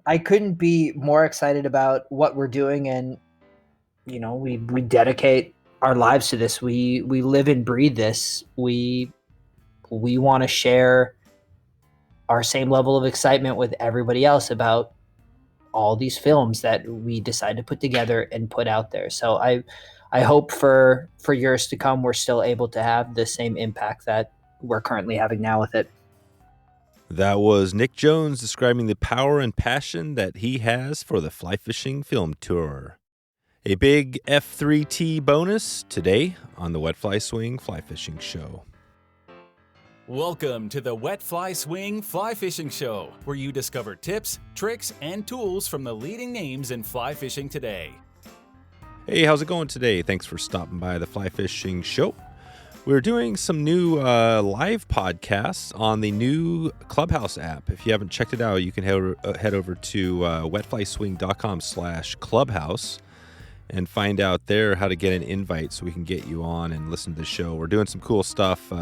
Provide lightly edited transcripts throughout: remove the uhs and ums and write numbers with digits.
I couldn't be more excited about what we're doing, and we dedicate our lives to this. We live and breathe this. We want to share our same level of excitement with everybody else about all these films that we decide to put together and put out there. So I hope for years to come we're still able to have the same impact that we're currently having now with it. That was Nick Jones describing the power and passion that he has for the fly fishing film tour. A big F3T bonus today on the Wet Fly Swing Fly Fishing Show. Welcome to the Wet Fly Swing Fly Fishing Show, where you discover tips, tricks, and tools from the leading names in fly fishing today. Hey, how's it going today? Thanks for stopping by the Fly Fishing Show. We're doing some new live podcasts on the new Clubhouse app. If you haven't checked it out, you can head over to wetflyswing.com/clubhouse and find out there how to get an invite so we can get you on and listen to the show. We're doing some cool stuff,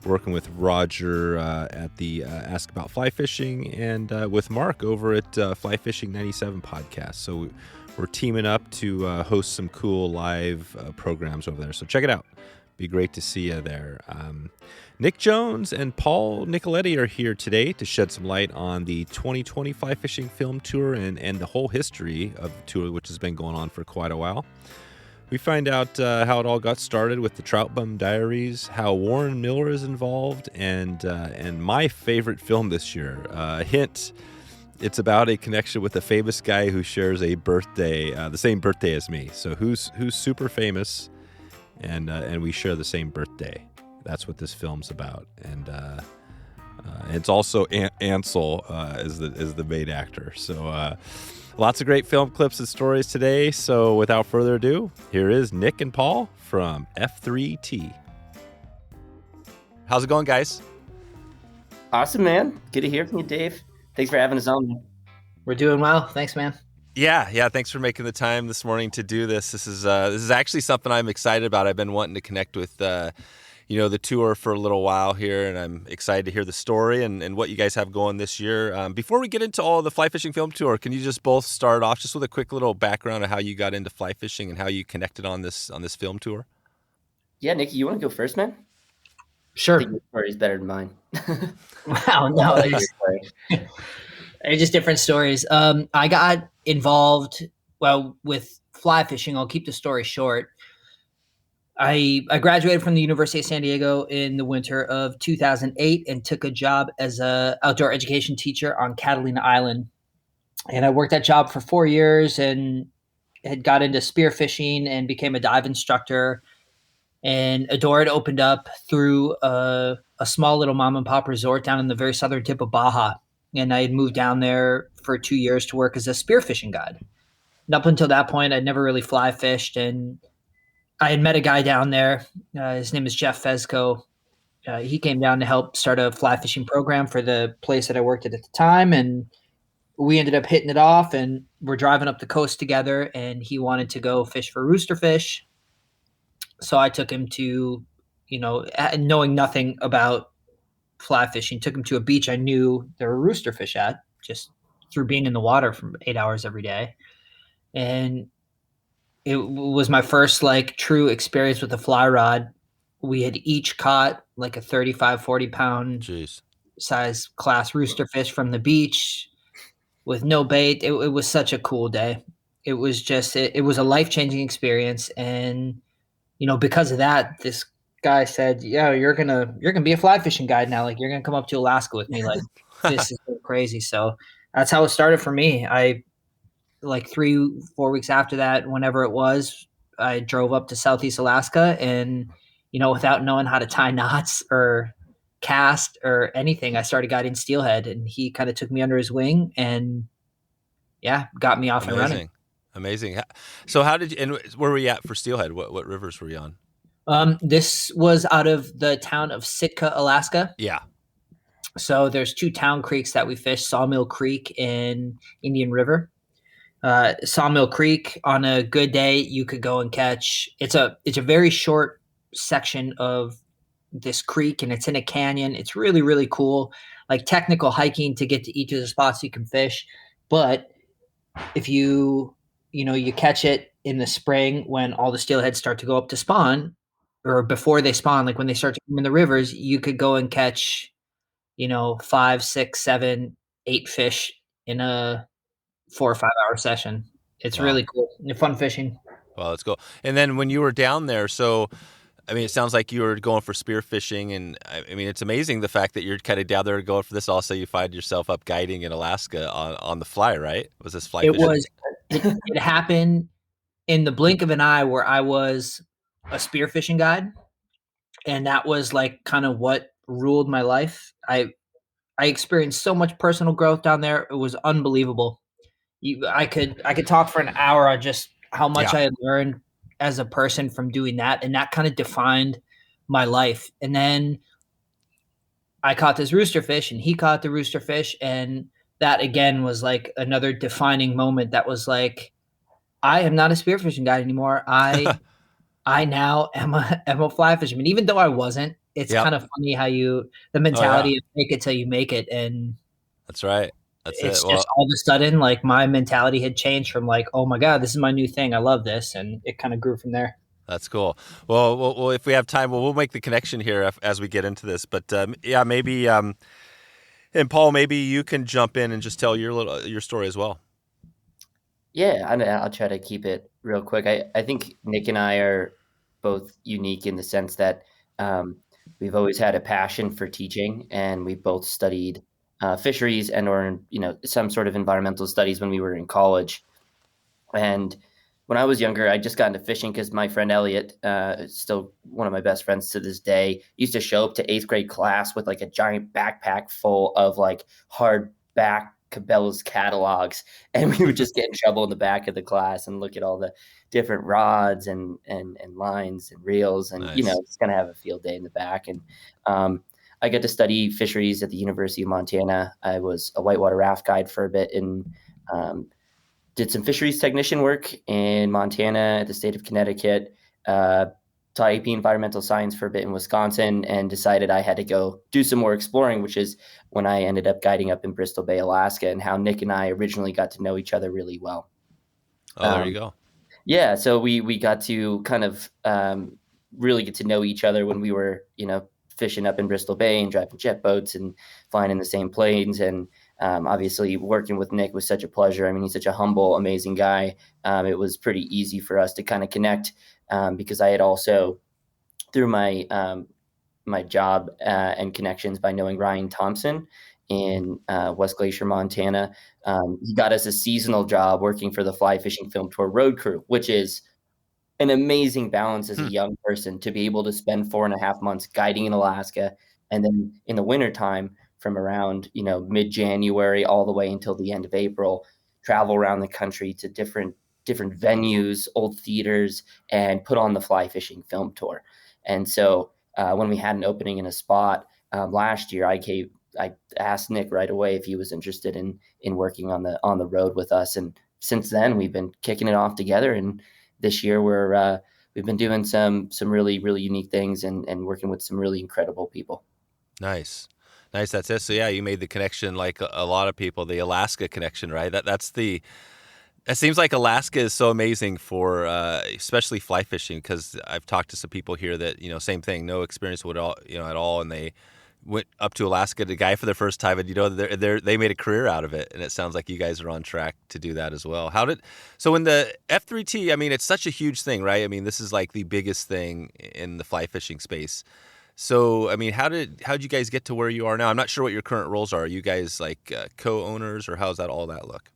working with Roger at the Ask About Fly Fishing and with Mark over at Fly Fishing 97 podcast. So we're teaming up to host some cool live programs over there. So check it out. Be great to see you there. Nick Jones and Paul Nicoletti are here today to shed some light on the 2020 Fly Fishing Film Tour and the whole history of the tour, which has been going on for quite a while. We find out how it all got started with the Trout Bum Diaries, how Warren Miller is involved, and my favorite film this year. Hint, it's about a connection with a famous guy who shares a birthday, the same birthday as me. So who's super famous? And we share the same birthday. That's what this film's about. And it's also Ansel is the main actor. So lots of great film clips and stories today. So without further ado, here is Nick and Paul from F3T. How's it going, guys? Awesome, man. Good to hear from you, Dave. Thanks for having us on. We're doing well. Thanks, man. Yeah. Thanks for making the time this morning to do this. This is actually something I'm excited about. I've been wanting to connect with, the tour for a little while here, and I'm excited to hear the story and what you guys have going this year. Before we get into all the fly fishing film tour, can you just both start off just with a quick little background of how you got into fly fishing and how you connected on this film tour? Yeah, Nicky, you want to go first, man? Sure. I think your story is better than mine. Wow, no, they're just different stories. I got involved, with fly fishing. I'll keep the story short. I graduated from the University of San Diego in the winter of 2008 and took a job as a outdoor education teacher on Catalina Island. And I worked that job for 4 years and had got into spearfishing and became a dive instructor. And a door had opened up through a small little mom and pop resort down in the very southern tip of Baja. And I had moved down there for 2 years to work as a spearfishing guide. And up until that point, I'd never really fly fished. And I had met a guy down there. His name is Jeff Fezco. He came down to help start a fly fishing program for the place that I worked at the time. And we ended up hitting it off, and we're driving up the coast together, and he wanted to go fish for roosterfish. So I took him to, knowing nothing about fly fishing, took him to a beach I knew there were roosterfish at, just through being in the water for 8 hours every day. And it was my first true experience with a fly rod. We had each caught like a 35, 40 pound size class roosterfish from the beach with no bait. It was such a cool day. It was just, it was a life-changing experience. And, because of that, this guy said, yeah, you're gonna be a fly fishing guide now. Like, you're gonna come up to Alaska with me. Like, this is so crazy. So that's how it started for me. I 3-4 weeks after that, whenever it was, I drove up to Southeast Alaska and, without knowing how to tie knots or cast or anything, I started guiding steelhead, and he kind of took me under his wing and got me off and running. Amazing. So how did you, and where were you at for steelhead? What rivers were you on? This was out of the town of Sitka, Alaska. Yeah. So there's 2 town creeks that we fish, Sawmill Creek and Indian River. Sawmill Creek, on a good day, you could go and catch. It's a very short section of this creek, and it's in a canyon. It's really, really cool, like technical hiking to get to each of the spots you can fish. But if you catch it in the spring when all the steelheads start to go up to spawn, or before they spawn, like when they start to come in the rivers, you could go and catch 5, 6, 7, 8 fish in a 4 or 5 hour session. It's Wow. really cool. Fun fishing. Well, let's go. And then when you were down there, so I mean, it sounds like you were going for spear fishing, and I mean, it's amazing the fact that you're kind of down there going for this. Also, you find yourself up guiding in Alaska on the fly, right? Was this fly It fishing? was. It happened in the blink of an eye, where I was a spearfishing guide, and that was like kind of what ruled my life. I experienced so much personal growth down there. It was unbelievable. I could talk for an hour on just how much I had learned as a person from doing that, and that kind of defined my life. And then I caught this rooster fish, and he caught the rooster fish, and that again was like another defining moment. That was like, I am not a spearfishing guide anymore. I now am a fly fisherman, even though I wasn't. It's kind of funny how the mentality of fake it till you make it, and that's right. That's it's it. Well, just all of a sudden, like, my mentality had changed from like, oh my God, this is my new thing. I love this. And it kind of grew from there. that's cool. Well, if we have time, we'll make the connection here as we get into this. But yeah, maybe, and Paul, maybe you can jump in and just tell your story as well. Yeah, I'll try to keep it real quick. I think Nick and I are both unique in the sense that we've always had a passion for teaching, and we both studied fisheries or some sort of environmental studies when we were in college. And when I was younger, I just got into fishing because my friend Elliot, still one of my best friends to this day, used to show up to 8th grade class with like a giant backpack full of like hardback Cabela's catalogs, and we would just get in trouble in the back of the class and look at all the different rods and lines and reels, and Nice. It's gonna have a field day in the back. And I got to study fisheries at the University of Montana. I was a whitewater raft guide for a bit, and did some fisheries technician work in Montana, at the state of Connecticut. Taught AP environmental science for a bit in Wisconsin, and decided I had to go do some more exploring, which is when I ended up guiding up in Bristol Bay, Alaska, and how Nick and I originally got to know each other really well. Oh, there you go. Yeah, so we got to kind of really get to know each other when we were, fishing up in Bristol Bay and driving jet boats and flying in the same planes. And obviously working with Nick was such a pleasure. I mean, he's such a humble, amazing guy. It was pretty easy for us to kind of connect because I had also, through my my job and connections by knowing Ryan Thompson in West Glacier, Montana, he got us a seasonal job working for the Fly Fishing Film Tour road crew, which is an amazing balance as a young person to be able to spend 4.5 months guiding in Alaska, and then in the wintertime from around mid-January all the way until the end of April, travel around the country to different venues, old theaters, and put on the Fly Fishing Film Tour. And so when we had an opening in a spot last year, I asked Nick right away if he was interested in working on the road with us, and since then we've been kicking it off together. And this year we've been doing some really, really unique things and working with some really incredible people. Nice. That's it. So yeah, you made the connection like a lot of people, the Alaska connection, right? It seems like Alaska is so amazing for especially fly fishing, because I've talked to some people here that same thing, no experience with at all, and they went up to Alaska to guide for their first time, and they made a career out of it. And it sounds like you guys are on track to do that as well. So in the F3T, I mean, it's such a huge thing, right? I mean, this is like the biggest thing in the fly fishing space. So, I mean, how did you guys get to where you are now? I'm not sure what your current roles are. Are you guys like co-owners, or how's that look?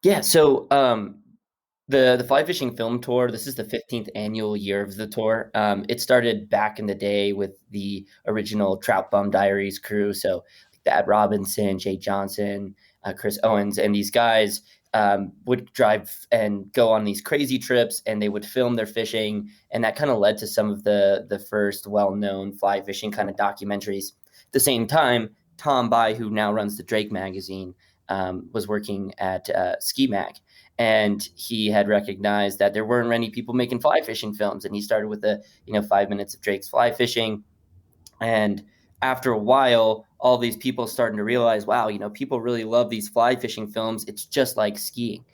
Yeah, so the Fly Fishing Film Tour, this is the 15th annual year of the tour. It started back in the day with the original Trout Bum Diaries crew, so Thad Robinson, Jay Johnson, Chris Owens, and these guys would drive and go on these crazy trips, and they would film their fishing, and that kind of led to some of the first well-known fly fishing kind of documentaries. At the same time, Tom Bai, who now runs the Drake magazine, was working at Ski Mag, and he had recognized that there weren't many people making fly fishing films, and he started with the 5 minutes of Drake's fly fishing. And after a while, all these people starting to realize, wow, people really love these fly fishing films. It's just like skiing.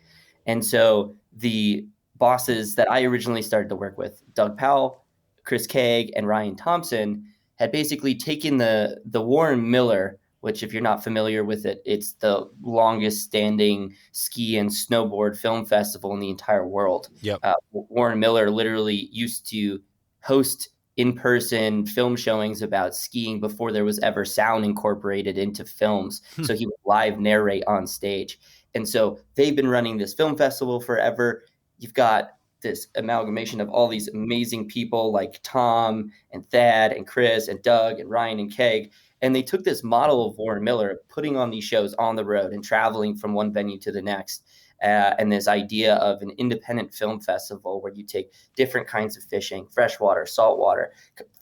And so the bosses that I originally started to work with, Doug Powell, Chris Kaeg, and Ryan Thompson, had basically taken the Warren Miller, which if you're not familiar with it, it's the longest standing ski and snowboard film festival in the entire world. Yep. Warren Miller literally used to host in-person film showings about skiing before there was ever sound incorporated into films. So he would live narrate on stage. And so they've been running this film festival forever. You've got this amalgamation of all these amazing people like Tom and Thad and Chris and Doug and Ryan and Kaeg. And they took this model of Warren Miller, putting on these shows on the road and traveling from one venue to the next. And this idea of an independent film festival where you take different kinds of fishing, freshwater, saltwater,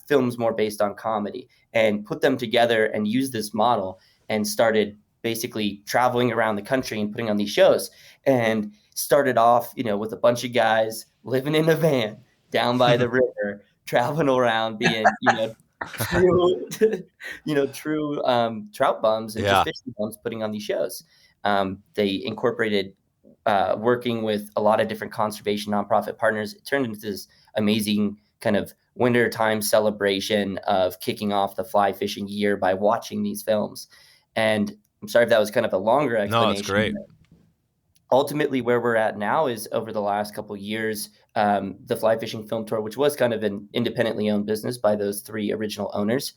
films more based on comedy, and put them together and use this model, and started basically traveling around the country and putting on these shows. And started off, with a bunch of guys living in a van down by the river, traveling around, being, true, true trout bums and just fishing bums, putting on these shows. They incorporated working with a lot of different conservation nonprofit partners. It turned into this amazing kind of wintertime celebration of kicking off the fly fishing year by watching these films. And I'm sorry if that was kind of a longer explanation. No, it's great. Ultimately, where we're at now is over the last couple of years, the Fly Fishing Film Tour, which was kind of an independently owned business by those three original owners,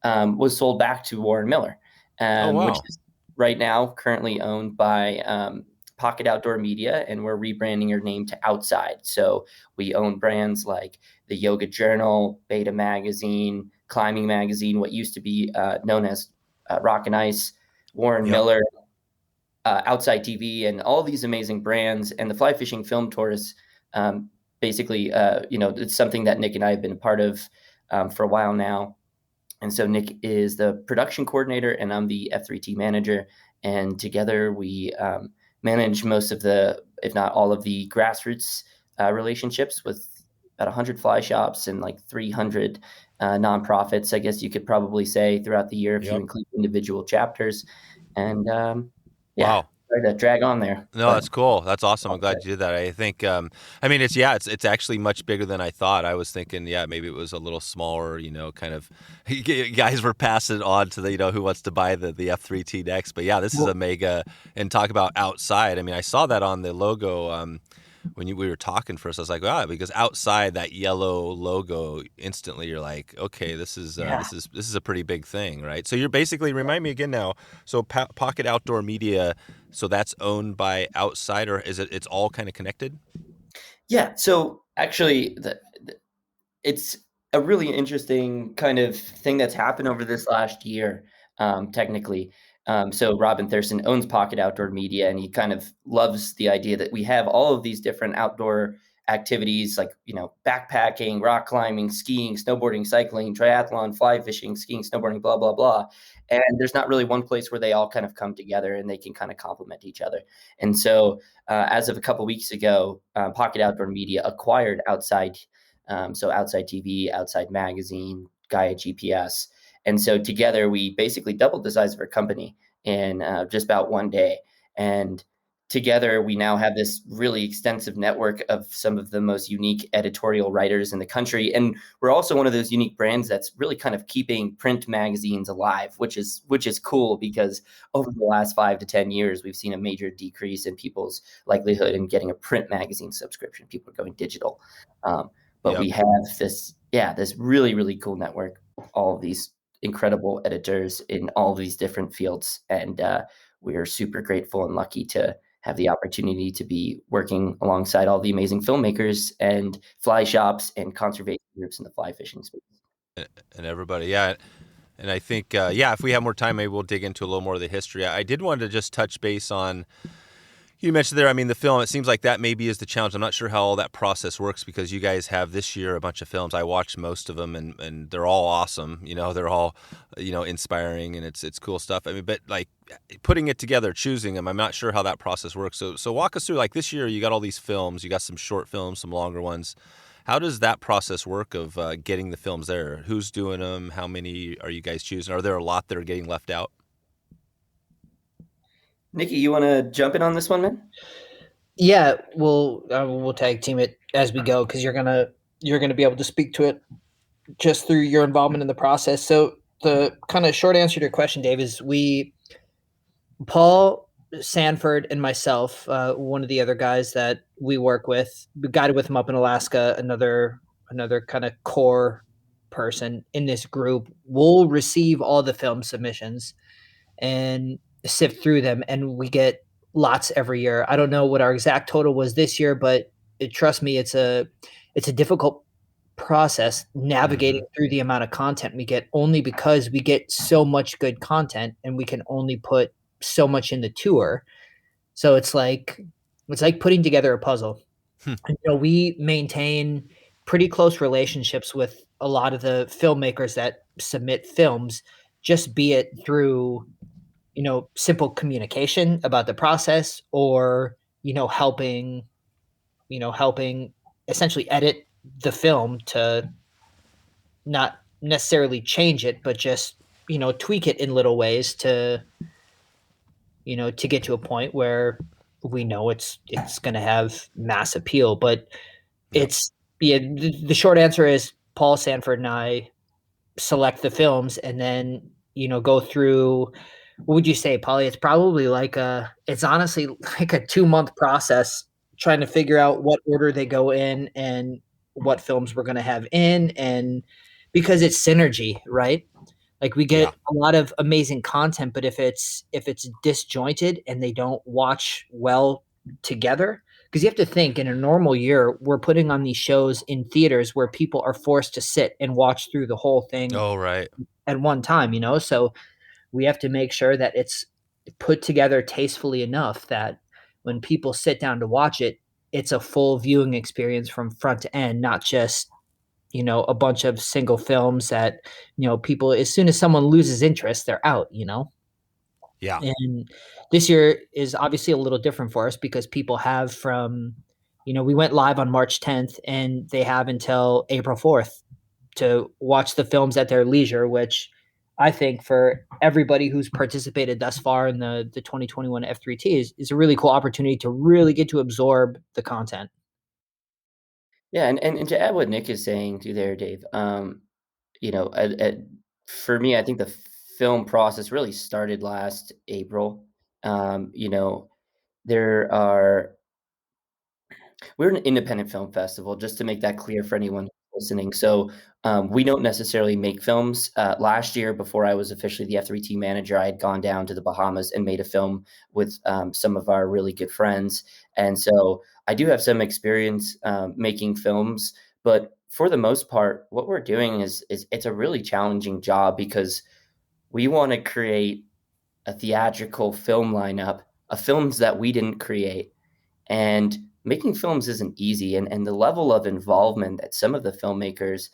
was sold back to Warren Miller, which is right now currently owned by Pocket Outdoor Media, and we're rebranding our name to Outside. So we own brands like the Yoga Journal, Beta Magazine, Climbing Magazine, what used to be known as Rock and Ice, Warren Miller, Outside TV, and all these amazing brands. And the Fly Fishing Film Tour is basically, it's something that Nick and I have been a part of for a while now. And so Nick is the production coordinator and I'm the F3T manager. And together we manage most of the, if not all of the grassroots relationships with about 100 fly shops and like 300 nonprofits, I guess you could probably say, throughout the year if you include individual chapters. And wow. Sorry to drag on there. No, that's cool. That's awesome. I'm glad you did that. I think, it's actually much bigger than I thought. I was thinking, maybe it was a little smaller, kind of guys were passing on to the, who wants to buy the F3T next. But this is a mega, and talk about Outside. I mean, I saw that on the logo when we were talking first. I was like, wow, because Outside, that yellow logo, instantly you're like, okay, this is a pretty big thing, right? So you're basically, remind me again now, so Pocket Outdoor Media, so that's owned by Outside, or is it's all kind of connected? Yeah. So actually, it's a really interesting kind of thing that's happened over this last year, technically. So Robin Thurston owns Pocket Outdoor Media, and he kind of loves the idea that we have all of these different outdoor activities like, backpacking, rock climbing, skiing, snowboarding, cycling, triathlon, fly fishing, skiing, snowboarding, blah, blah, blah. And there's not really one place where they all kind of come together and they can kind of complement each other. And so as of a couple of weeks ago, Pocket Outdoor Media acquired Outside. So Outside TV, Outside Magazine, Gaia GPS. And so together we basically doubled the size of our company in just about one day. And together we now have this really extensive network of some of the most unique editorial writers in the country. And we're also one of those unique brands that's really kind of keeping print magazines alive, which is cool, because over the last 5 to 10 years, we've seen a major decrease in people's likelihood in getting a print magazine subscription. People are going digital. But we have this really, really cool network, all of these incredible editors in all of these different fields. And we are super grateful and lucky to have the opportunity to be working alongside all the amazing filmmakers and fly shops and conservation groups in the fly fishing space. And everybody, yeah. And I think, if we have more time, maybe we'll dig into a little more of the history. I did want to just touch base on, you mentioned there, I mean, the film, it seems like that maybe is the challenge. I'm not sure how all that process works, because you guys have this year a bunch of films. I watched most of them, and they're all awesome. They're all, inspiring, and it's cool stuff. I mean, but like putting it together, choosing them, I'm not sure how that process works. So walk us through, like this year, you got all these films, you got some short films, some longer ones. How does that process work of getting the films there? Who's doing them? How many are you guys choosing? Are there a lot that are getting left out? Nikki, you want to jump in on this one, man? Yeah, we'll tag team it as we go because you're gonna be able to speak to it just through your involvement in the process. So the kind of short answer to your question, Dave, is Paul Sanford and myself, one of the other guys that we work with, we guided with him up in Alaska, another kind of core person in this group, will receive all the film submissions and sift through them, and we get lots every year. I don't know what our exact total was this year, but trust me, it's a difficult process navigating through the amount of content we get, only because we get so much good content and we can only put so much in the tour. So it's like putting together a puzzle. Hmm. We maintain pretty close relationships with a lot of the filmmakers that submit films, just be it through simple communication about the process, or helping essentially edit the film to not necessarily change it, but just tweak it in little ways to get to a point where we know it's going to have mass appeal. But Yep. it's yeah, the short answer is Paul Sanford and I select the films, and then go through. What would you say, Polly? It's honestly like a 2-month process trying to figure out what order they go in and what films we're going to have in, and because it's synergy, right? Like we Yeah. get a lot of amazing content, but if it's disjointed and they don't watch well together, because you have to think in a normal year, we're putting on these shows in theaters where people are forced to sit and watch through the whole thing Oh, right. at one time, so we have to make sure that it's put together tastefully enough that when people sit down to watch it, it's a full viewing experience from front to end, not just a bunch of single films that people, as soon as someone loses interest, they're out. Yeah. And this year is obviously a little different for us because people have we went live on March 10th, and they have until April 4th to watch the films at their leisure, which I think for everybody who's participated thus far in the 2021 F3T is a really cool opportunity to really get to absorb the content. Yeah, and to add what Nick is saying too there, Dave, for me, I think the film process really started last April. There are we're an independent film festival, just to make that clear for anyone listening. So we don't necessarily make films. Last year, before I was officially the F3T manager, I had gone down to the Bahamas and made a film with some of our really good friends. And so I do have some experience making films, but for the most part, what we're doing is it's a really challenging job because we want to create a theatrical film lineup of films that we didn't create, and making films isn't easy, and the level of involvement that some of the filmmakers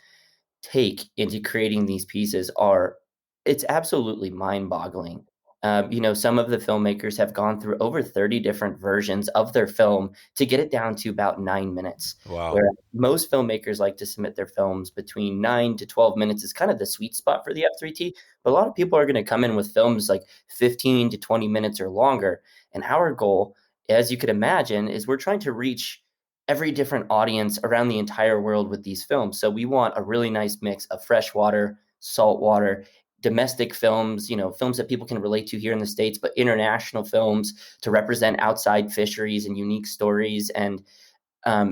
take into creating these pieces are it's absolutely mind-boggling. Some of the filmmakers have gone through over 30 different versions of their film to get it down to about 9 minutes, Wow. where most filmmakers like to submit their films between 9 to 12 minutes is kind of the sweet spot for the F3T, but a lot of people are going to come in with films like 15 to 20 minutes or longer, and our goal, as you could imagine, is we're trying to reach every different audience around the entire world with these films. So we want a really nice mix of freshwater, saltwater, domestic films, films that people can relate to here in the States, but international films to represent outside fisheries and unique stories. And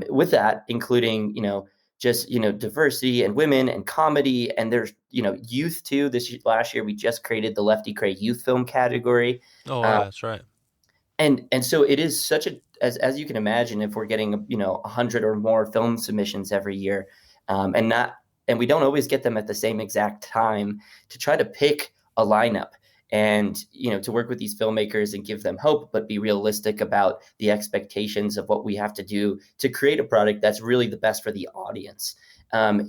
with that, including, just, diversity and women and comedy. And there's, youth too. Last year, we just created the Lefty Cray youth film category. Oh, Uh, yeah, that's right. and so it is such as you can imagine, if we're getting 100 or more film submissions every year, and we don't always get them at the same exact time, to try to pick a lineup and to work with these filmmakers and give them hope, but be realistic about the expectations of what we have to do to create a product that's really the best for the audience.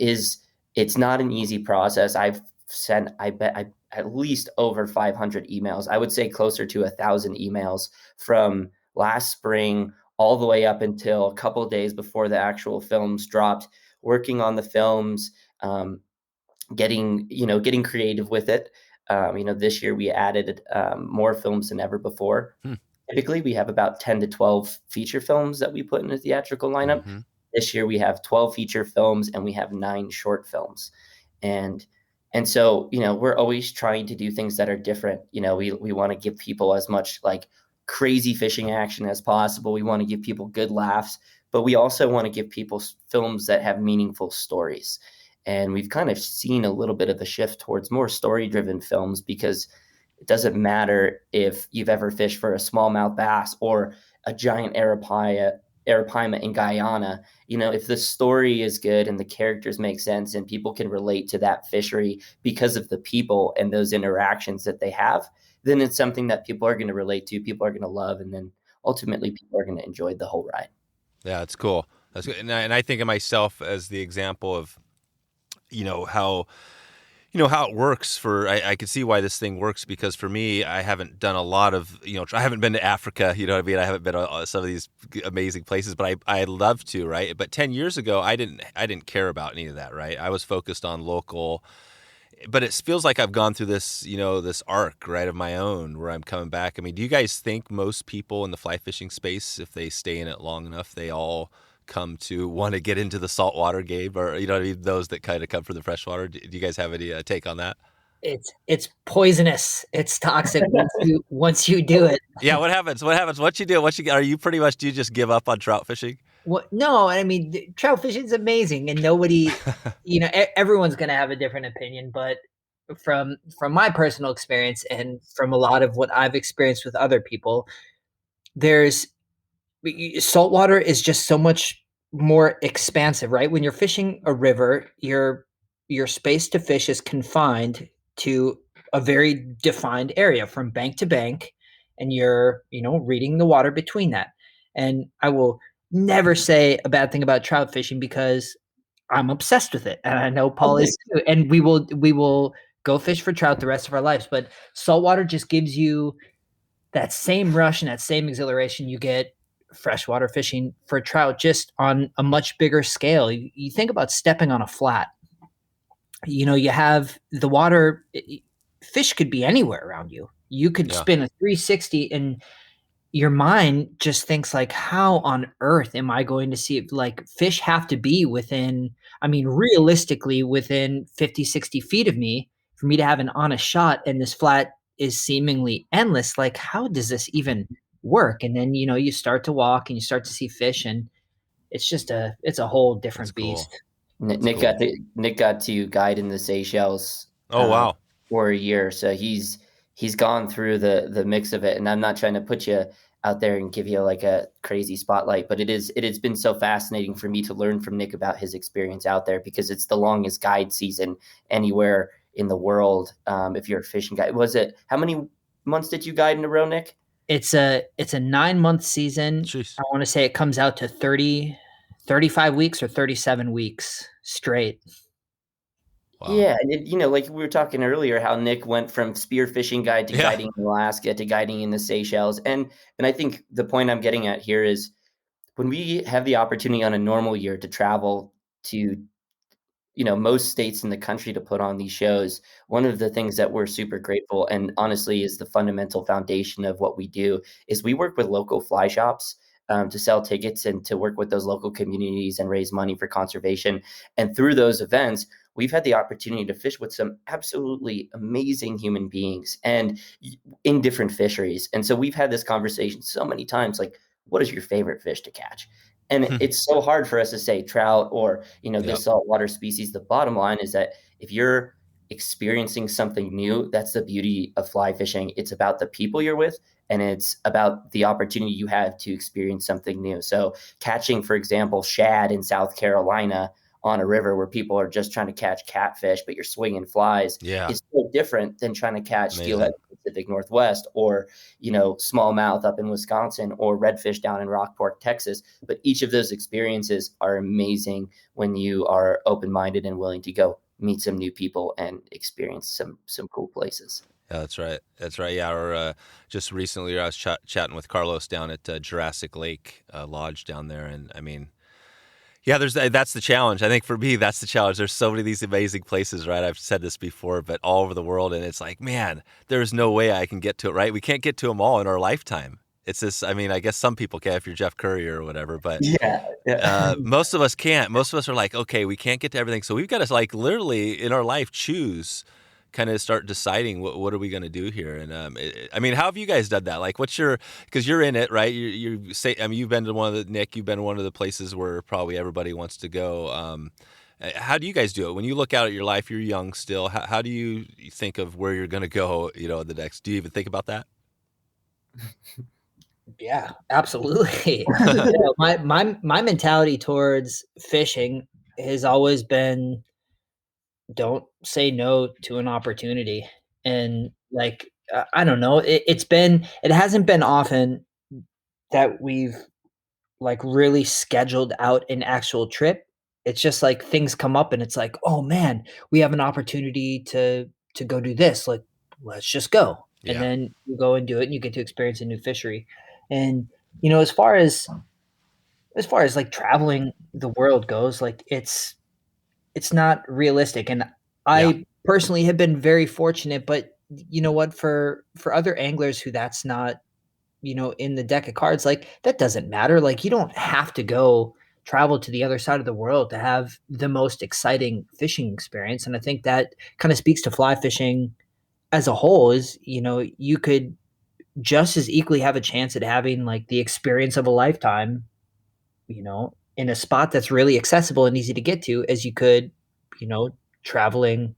Is It's not an easy process. I've sent at least over 500 emails. I would say closer to 1,000 emails from last spring all the way up until a couple of days before the actual films dropped, working on the films, getting creative with it. This year we added more films than ever before. Typically, we have about 10 to 12 feature films that we put in the theatrical lineup. Mm-hmm. This year we have 12 feature films and we have 9 short films. And so, we're always trying to do things that are different. We want to give people as much like crazy fishing action as possible. We want to give people good laughs, but we also want to give people films that have meaningful stories. And we've kind of seen a little bit of a shift towards more story-driven films, because it doesn't matter if you've ever fished for a smallmouth bass or a giant arapaima in Guyana. If the story is good and the characters make sense and people can relate to that fishery because of the people and those interactions that they have, then it's something that people are going to relate to, people are going to love, and then ultimately people are going to enjoy the whole ride. Yeah, that's cool. That's good. And I think of myself as the example of, how it works I can see why this thing works, because for me, I haven't done a lot of, I haven't been to Africa, you know what I mean? I haven't been to some of these amazing places, but I love to, right? But 10 years ago, I didn't care about any of that, right? I was focused on local, but it feels like I've gone through this, this arc, right, of my own, where I'm coming back. I mean, do you guys think most people in the fly fishing space, if they stay in it long enough, they all come to want to get into the saltwater game, or what I mean, those that kind of come from the freshwater? Do you guys have any take on that? It's poisonous. It's toxic once you do it. Yeah, what happens? What you do? Are you pretty much, do you just give up on trout fishing? No, I mean, trout fishing is amazing, and nobody, everyone's going to have a different opinion. But from my personal experience and from a lot of what I've experienced with other people, saltwater is just so much more expansive, right? When you're fishing a river, your space to fish is confined to a very defined area from bank to bank, and you're, reading the water between that. And I will never say a bad thing about trout fishing, because I'm obsessed with it, and I know Paul is too. And we will go fish for trout the rest of our lives. But saltwater just gives you that same rush and that same exhilaration you get freshwater fishing for trout, just on a much bigger scale. You think about stepping on a flat. You have the water. Fish could be anywhere around you. You could spin a 360, and your mind just thinks like, how on earth am I going to see it? Like, fish have to be within, I mean, realistically within 50, 60 feet of me for me to have an honest shot. And this flat is seemingly endless. Like, how does this even work? And then, you start to walk and you start to see fish, and it's a whole different beast. Nick got to guide in the Seychelles. Oh, wow. For a year. So he's gone through the mix of it. And I'm not trying to put you out there and give you like a crazy spotlight, but it has been so fascinating for me to learn from Nick about his experience out there, because it's the longest guide season anywhere in the world. If you're a fishing guide, how many months did you guide in a row, Nick? It's a 9-month season. Jeez. I want to say it comes out to 35 weeks or 37 weeks straight. Wow. Yeah, and like we were talking earlier, how Nick went from spearfishing guide to guiding in Alaska to guiding in the Seychelles, and I think the point I'm getting at here is, when we have the opportunity on a normal year to travel to, most states in the country to put on these shows, one of the things that we're super grateful, and honestly is the fundamental foundation of what we do, is we work with local fly shops to sell tickets and to work with those local communities and raise money for conservation. And through those events, we've had the opportunity to fish with some absolutely amazing human beings and in different fisheries. And so we've had this conversation so many times, like, what is your favorite fish to catch? And it's so hard for us to say trout or, this saltwater species. The bottom line is that if you're experiencing something new, that's the beauty of fly fishing. It's about the people you're with, and it's about the opportunity you have to experience something new. So catching, for example, shad in South Carolina on a river where people are just trying to catch catfish, but you're swinging flies. Yeah. It's so different than trying to catch steelhead in the Pacific Northwest, or, smallmouth up in Wisconsin, or redfish down in Rockport, Texas. But each of those experiences are amazing when you are open-minded and willing to go meet some new people and experience some cool places. Yeah, that's right. Yeah, or just recently I was chatting with Carlos down at Jurrasic Lake Lodge down there, and I mean, Yeah, that's the challenge. I think for me, that's the challenge. There's so many of these amazing places, right? I've said this before, but all over the world, and it's like, man, there's no way I can get to it, right? We can't get to them all in our lifetime. It's this. I mean, I guess some people can if you're Jeff Curry or whatever, but Yeah. most of us can't. Most of us are like, okay, we can't get to everything, so we've got to like literally in our life choose, kind of start deciding what are we going to do here. And I mean, how have you guys done that? Like, what's your, because you're in it, right? You say, I mean, you've been to Nick, you've been to one of the places where probably everybody wants to go. How do you guys do it when you look out at your life? You're young still. How do you think of where you're going to go? The next. Do you even think about that? Yeah, absolutely. My mentality towards fishing has always been, don't say no to an opportunity. And like, I don't know, it hasn't been often that we've like really scheduled out an actual trip. It's just like things come up and it's like, oh man, we have an opportunity to go do this. Like, let's just go. And Yeah. then you go and do it and you get to experience a new fishery. And as far as like traveling the world goes, like it's not realistic. And Yeah. I personally have been very fortunate, but you know what, for other anglers who that's not, in the deck of cards, like that doesn't matter. Like you don't have to go travel to the other side of the world to have the most exciting fishing experience. And I think that kind of speaks to fly fishing as a whole is, you could just as equally have a chance at having like the experience of a lifetime, in a spot that's really accessible and easy to get to as you could, traveling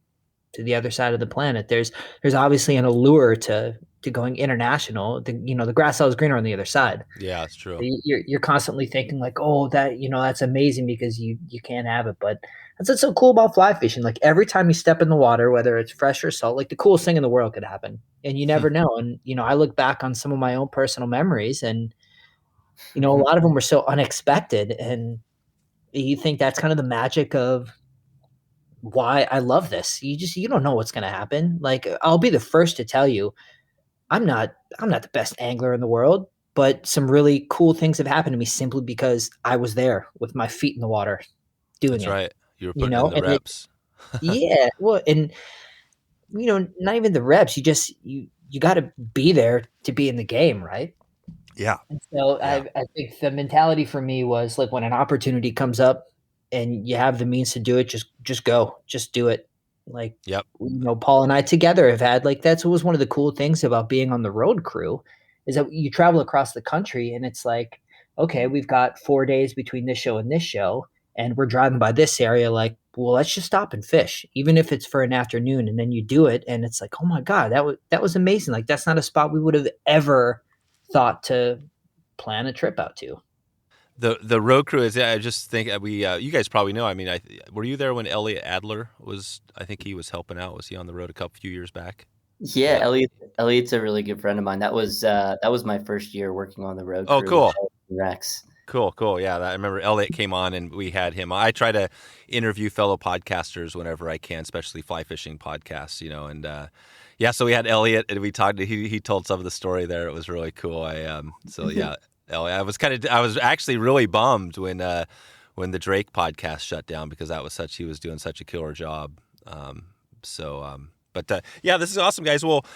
to the other side of the planet. There's obviously an allure to going international. The grass is always greener on the other side. Yeah, it's true. You're constantly thinking like, oh, that's amazing because you can't have it. But that's what's so cool about fly fishing. Like every time you step in the water, whether it's fresh or salt, like the coolest thing in the world could happen, and you never know. And I look back on some of my own personal memories, and a lot of them were so unexpected, and you think that's kind of the magic of why I love this. You don't know what's going to happen. Like I'll be the first to tell you, I'm not the best angler in the world, but some really cool things have happened to me simply because I was there with my feet in the water doing That's it. right. You were putting in the And reps. yeah, well, and not even the reps. You got to be there to be in the game, right? Yeah. And so Yeah. I think the mentality for me was like when an opportunity comes up and you have the means to do it, just go, just do it. Like, Yep. Paul and I together have had like that's what was one of the cool things about being on the road crew is that you travel across the country and it's like, okay, we've got 4 days between this show and this show, and we're driving by this area. Like, well, let's just stop and fish, even if it's for an afternoon. And then you do it, and it's like, oh my god, that was amazing. Like, that's not a spot we would have ever thought to plan a trip out to. The road crew is. I just think we. You guys probably know. I mean, were you there when Elliot Adler was? I think he was helping out. Was he on the road a few years back? Yeah, Elliot's a really good friend of mine. That was my first year working on the road crew. Oh, cool. With Rex. Cool. Yeah, I remember Elliot came on and we had him. I try to interview fellow podcasters whenever I can, especially fly fishing podcasts, and yeah, so we had Elliot and we talked. He told some of the story there. It was really cool. So yeah, Elliot. I was actually really bummed when the Drake podcast shut down because he was doing such a killer job. But yeah, this is awesome, guys. Well,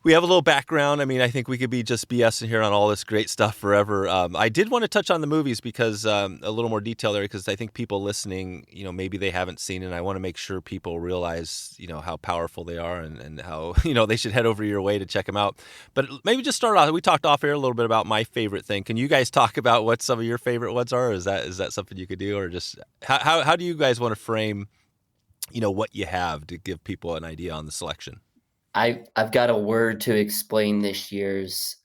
we have a little background. I mean, I think we could be just BSing here on all this great stuff forever. I did want to touch on the movies because a little more detail there, because I think people listening, maybe they haven't seen it. And I want to make sure people realize, how powerful they are and how, they should head over your way to check them out. But maybe just start off. We talked off air a little bit about my favorite thing. Can you guys talk about what some of your favorite ones are? Or is that something you could do, or just how do you guys want to frame, what you have to give people an idea on the selection? I've got a word to explain this year's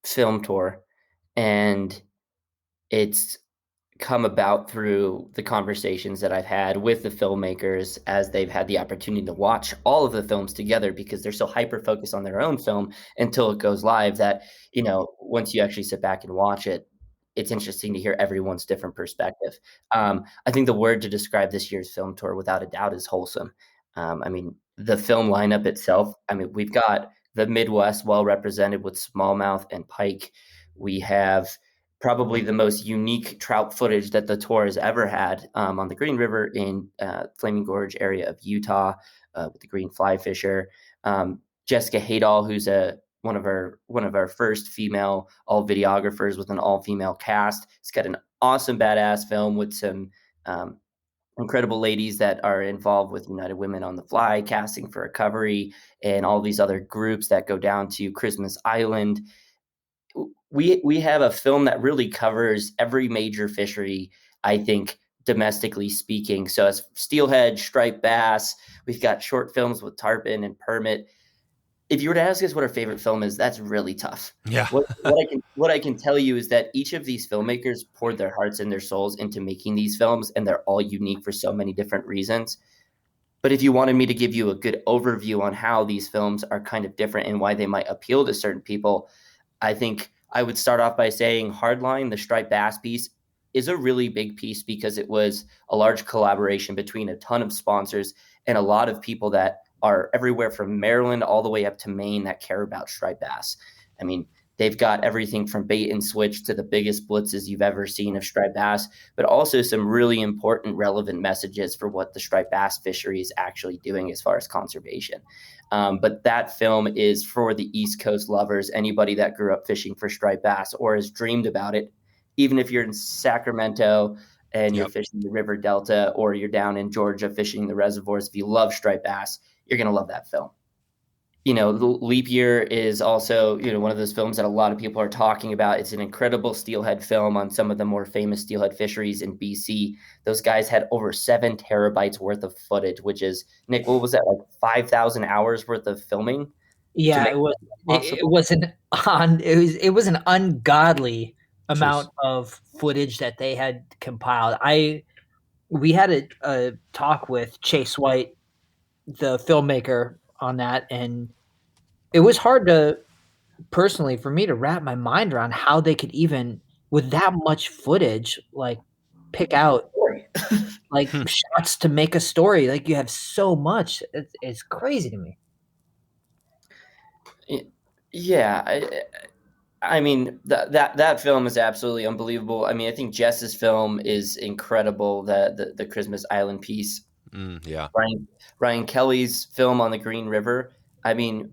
film tour, and it's come about through the conversations that I've had with the filmmakers as they've had the opportunity to watch all of the films together, because they're so hyper focused on their own film until it goes live that, once you actually sit back and watch it, it's interesting to hear everyone's different perspective. I think the word to describe this year's film tour without a doubt is wholesome. I mean, the film lineup itself, we've got the Midwest well represented with smallmouth and pike. We have probably the most unique trout footage that the tour has ever had on the Green River in Flaming Gorge area of Utah with the green fly fisher. Jessica Haydall, who's one of our first female all videographers with an all female cast. It's got an awesome badass film with some incredible ladies that are involved with United Women on the Fly, Casting for Recovery, and all these other groups that go down to Christmas Island. We have a film that really covers every major fishery, I think, domestically speaking. So as steelhead, striped bass, we've got short films with tarpon and permit. If you were to ask us what our favorite film is, that's really tough. Yeah. What I can tell you is that each of these filmmakers poured their hearts and their souls into making these films, and they're all unique for so many different reasons. But if you wanted me to give you a good overview on how these films are kind of different and why they might appeal to certain people, I think I would start off by saying Hardline, the striped bass piece, is a really big piece because it was a large collaboration between a ton of sponsors and a lot of people that are everywhere from Maryland all the way up to Maine that care about striped bass. I mean, they've got everything from bait and switch to the biggest blitzes you've ever seen of striped bass, but also some really important, relevant messages for what the striped bass fishery is actually doing as far as conservation. But that film is for the East Coast lovers, anybody that grew up fishing for striped bass or has dreamed about it, even if you're in Sacramento and you're fishing the river delta, or you're down in Georgia fishing the reservoirs. If you love striped bass, you're going to love that film. Leap Year is also, one of those films that a lot of people are talking about. It's an incredible steelhead film on some of the more famous steelhead fisheries in BC. Those guys had over 7 terabytes worth of footage, which is, Nick, what was that, like 5,000 hours worth of filming? Yeah, it was an ungodly amount of footage that they had compiled. We had a talk with Chase White, the filmmaker, on that, and it was hard to personally for me to wrap my mind around how they could even, with that much footage, like pick out like shots to make a story. Like you have so much, it's crazy to me. Yeah, I mean that film is absolutely unbelievable. I mean, I think Jess's film is incredible. The Christmas Island piece. Yeah. Ryan Kelly's film on the Green River. I mean,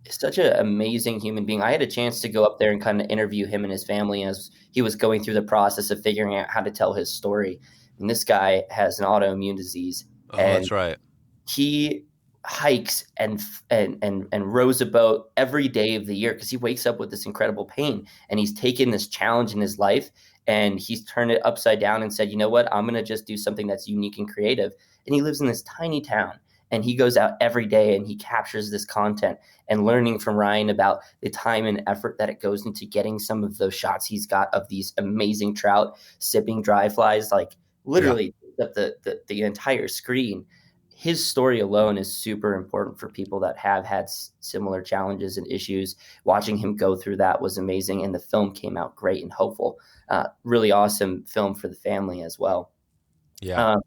such an amazing human being. I had a chance to go up there and kind of interview him and his family as he was going through the process of figuring out how to tell his story. And this guy has an autoimmune disease. Oh, that's right. He hikes and rows a boat every day of the year because he wakes up with this incredible pain, and he's taken this challenge in his life and he's turned it upside down and said, you know what, I'm going to just do something that's unique and creative. And he lives in this tiny town, and he goes out every day and he captures this content, and learning from Ryan about the time and effort that it goes into getting some of those shots he's got of these amazing trout sipping dry flies, like literally the entire screen. His story alone is super important for people that have had similar challenges and issues. Watching him go through that was amazing, and the film came out great and hopeful. Really awesome film for the family as well. Yeah.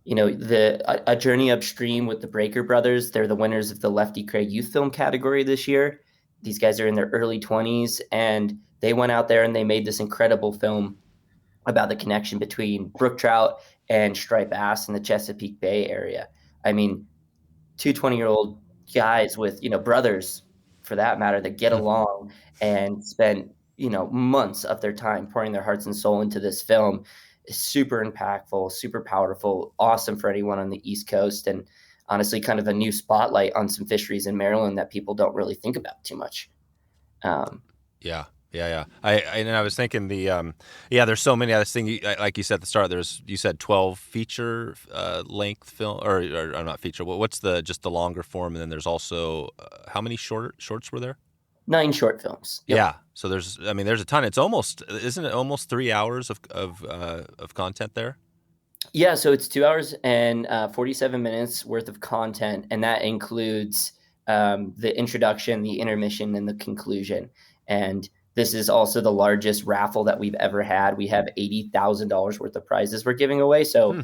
A Journey Upstream with the Breaker Brothers. They're the winners of the Lefty Craig Youth Film category this year. These guys are in their early 20s, and they went out there and they made this incredible film about the connection between brook trout and striped bass in the Chesapeake Bay area. I mean, 2 20-year-old guys with, brothers for that matter, that get along and spend, months of their time pouring their hearts and soul into this film is super impactful, super powerful, awesome for anyone on the East Coast, and honestly kind of a new spotlight on some fisheries in Maryland that people don't really think about too much. Yeah. I was thinking there's so many. I was thinking, like you said at the start, you said 12 feature length film, or not feature. What's just the longer form, and then there's also how many shorts were there? 9 short films. Yep. Yeah. So there's a ton. Isn't it almost 3 hours of content there? Yeah. So it's 2 hours and 47 minutes worth of content, and that includes the introduction, the intermission, and the conclusion. And this is also the largest raffle that we've ever had. We have $80,000 worth of prizes we're giving away. So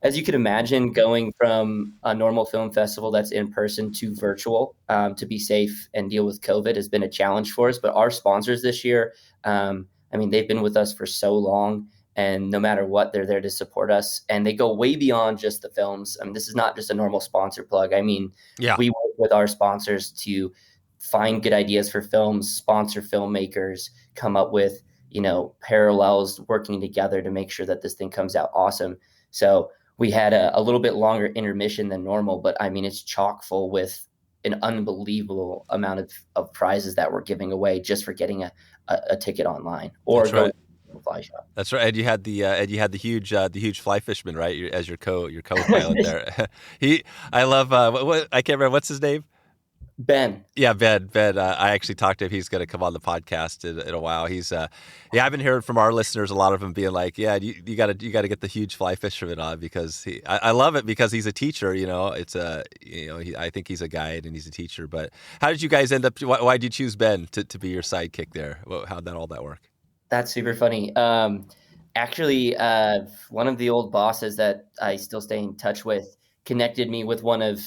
as you can imagine, going from a normal film festival that's in person to virtual to be safe and deal with COVID has been a challenge for us. But our sponsors this year, I I mean, they've been with us for so long, and no matter what, they're there to support us. And they go way beyond just the films. I mean, this is not just a normal sponsor plug. I mean, we work with our sponsors to find good ideas for films, sponsor filmmakers, come up with, parallels, working together to make sure that this thing comes out awesome. So we had a little bit longer intermission than normal, but I mean, it's chock full with an unbelievable amount of prizes that we're giving away just for getting a ticket online or going to a fly shop. That's right. And you had the huge fly fisherman, right? As your co-pilot there. I love, I can't remember, what's his name? Ben. Yeah, Ben. I actually talked to him. He's going to come on the podcast in a while. He's, I've been hearing from our listeners, a lot of them being like, yeah, you got to get the huge fly fisherman on, because I love it because he's a teacher. It's I think he's a guide and he's a teacher. But how did you guys end up? Why did you choose Ben to be your sidekick there? How'd all that work? That's super funny. Actually, one of the old bosses that I still stay in touch with connected me with one of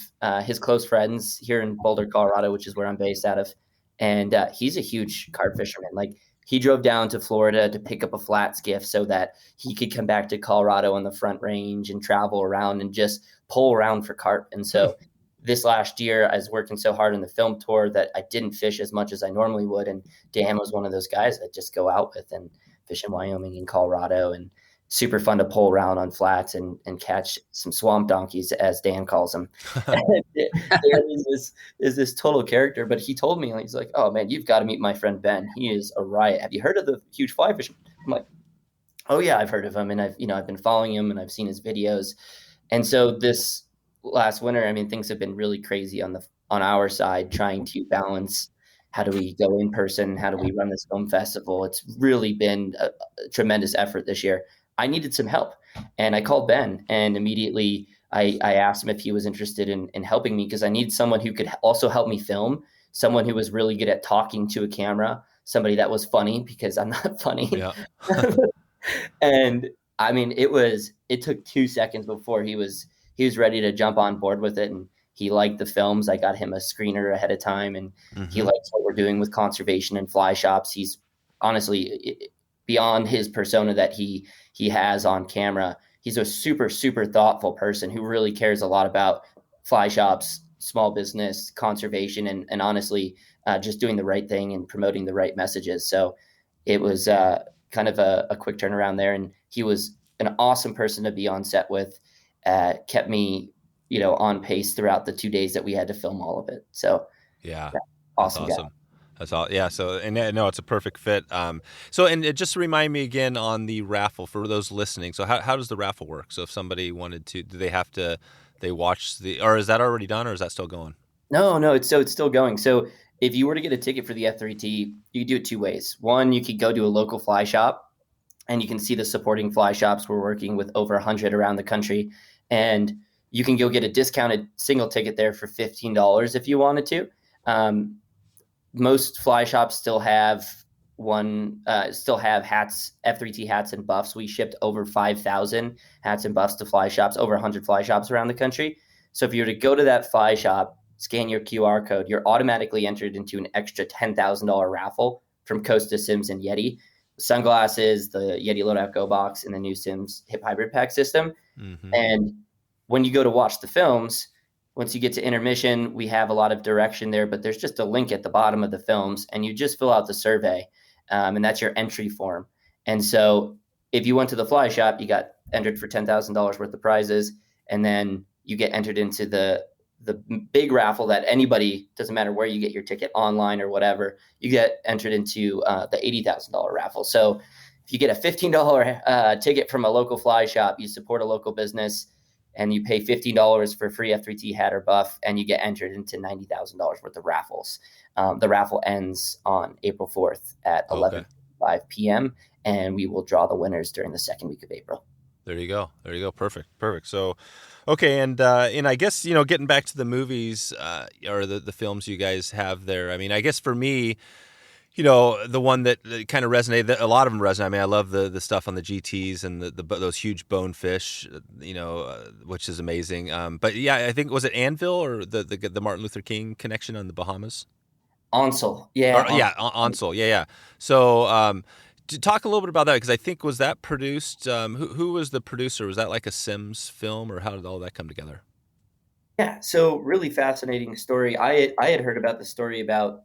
his close friends here in Boulder, Colorado, which is where I'm based out of. And he's a huge carp fisherman. Like, he drove down to Florida to pick up a flat skiff so that he could come back to Colorado on the Front Range and travel around and just pull around for carp. And so this last year, I was working so hard on the film tour that I didn't fish as much as I normally would. And Dan was one of those guys that just go out with and fish in Wyoming and Colorado, and super fun to pull around on flats and catch some swamp donkeys, as Dan calls them. Dan is this total character, but he told me, he's like, oh man, you've got to meet my friend Ben. He is a riot. Have you heard of the huge fly fisherman? I'm like, oh yeah, I've heard of him, and I've been following him and I've seen his videos. And so this last winter, I mean, things have been really crazy on our side, trying to balance, how do we go in person? How do we run this film festival? It's really been a tremendous effort this year. I needed some help, and I called Ben, and immediately I asked him if he was interested in helping me, because I need someone who could also help me film, someone who was really good at talking to a camera, somebody that was funny, because I'm not funny. Yeah. And I mean, it took 2 seconds before he was ready to jump on board with it. And he liked the films. I got him a screener ahead of time, and he likes what we're doing with conservation and fly shops. He's honestly, beyond his persona that he has on camera, he's a super, super thoughtful person who really cares a lot about fly shops, small business, conservation, and honestly, just doing the right thing and promoting the right messages. So it was kind of a quick turnaround there. And he was an awesome person to be on set with, kept me, on pace throughout the 2 days that we had to film all of it. So yeah, awesome. That's awesome. That's all. Yeah. So, and no, it's a perfect fit. And just remind me again on the raffle for those listening. So how does the raffle work? So if somebody wanted to, do they have to, they watch or is that already done, or is that still going? No, it's still going. So if you were to get a ticket for the F3T, you could do it 2 ways. One, you could go to a local fly shop, and you can see the supporting fly shops. We're working with over 100 around the country, and you can go get a discounted single ticket there for $15 if you wanted to. Most fly shops still have hats, F3T hats and buffs. We shipped over 5,000 hats and buffs to fly shops, over 100 fly shops around the country. So if you were to go to that fly shop, scan your QR code, you're automatically entered into an extra $10,000 raffle from Costa Sims and Yeti. Sunglasses, the Yeti Loadout Go Box, and the new Sims Hip Hybrid Pack system. And when you go to watch the films, once you get to intermission, we have a lot of direction there, but there's just a link at the bottom of the films, and you just fill out the survey, and that's your entry form. And so if you went to the fly shop, you got entered for $10,000 worth of prizes, and then you get entered into the big raffle that anybody, doesn't matter where you get your ticket, online or whatever, you get entered into the $80,000 raffle. So if you get a $15 ticket from a local fly shop, you support a local business, and you pay $15 for a free F3T hat or buff, and you get entered into $90,000 worth of raffles. The raffle ends on April 4th at 11:05 p.m., and we will draw the winners during the second week of April. There you go. Perfect. So, okay. And I guess, getting back to the movies or the films you guys have there, I mean, I guess for me, the one that kind of resonated, a lot of them resonate. I mean, I love the stuff on the GTs and those huge bonefish, which is amazing. But yeah, I think, was it Anvil or the Martin Luther King connection on the Bahamas? Onsel. Yeah. Onsel. Yeah. So talk a little bit about that, because I think, was that produced? Who was the producer? Was that like a Sims film, or how did all that come together? Yeah, so really fascinating story. I had heard about the story about